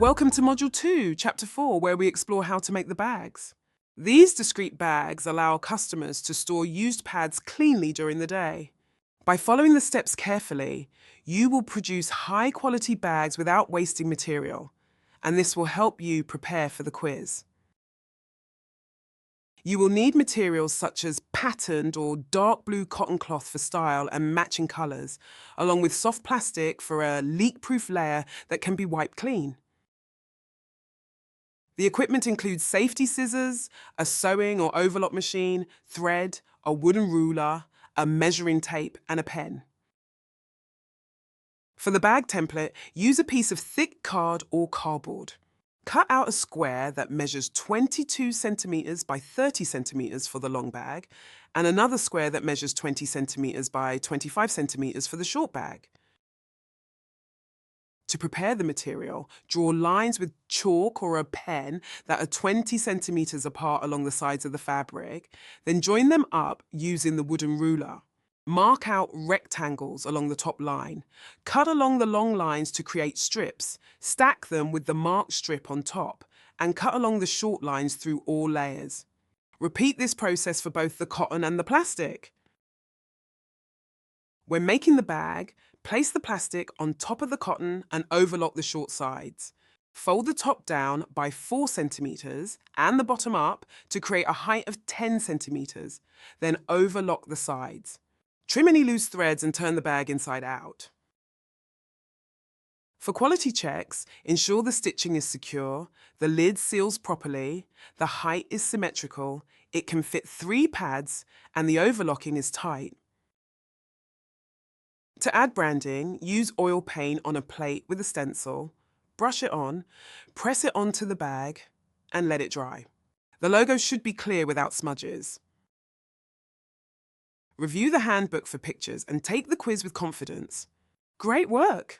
Welcome to Module 2, Chapter 4, where we explore how to make the bags. These discrete bags allow customers to store used pads cleanly during the day. By following the steps carefully, you will produce high-quality bags without wasting material, and this will help you prepare for the quiz. You will need materials such as patterned or dark blue cotton cloth for style and matching colours, along with soft plastic for a leak-proof layer that can be wiped clean. The equipment includes safety scissors, a sewing or overlock machine, thread, a wooden ruler, a measuring tape, and a pen. For the bag template, use a piece of thick card or cardboard. Cut out a square that measures 22 centimeters by 30 centimeters for the long bag, and another square that measures 20 centimeters by 25 centimeters for the short bag. To prepare the material, draw lines with chalk or a pen that are 20 centimeters apart along the sides of the fabric, then join them up using the wooden ruler. Mark out rectangles along the top line. Cut along the long lines to create strips, stack them with the marked strip on top, and cut along the short lines through all layers. Repeat this process for both the cotton and the plastic. When making the bag, place the plastic on top of the cotton and overlock the short sides. Fold the top down by 4 centimeters and the bottom up to create a height of 10 centimeters, then overlock the sides. Trim any loose threads and turn the bag inside out. For quality checks, ensure the stitching is secure, the lid seals properly, the height is symmetrical, it can fit 3 pads, and the overlocking is tight. To add branding, use oil paint on a plate with a stencil, brush it on, press it onto the bag, and let it dry. The logo should be clear without smudges. Review the handbook for pictures and take the quiz with confidence. Great work!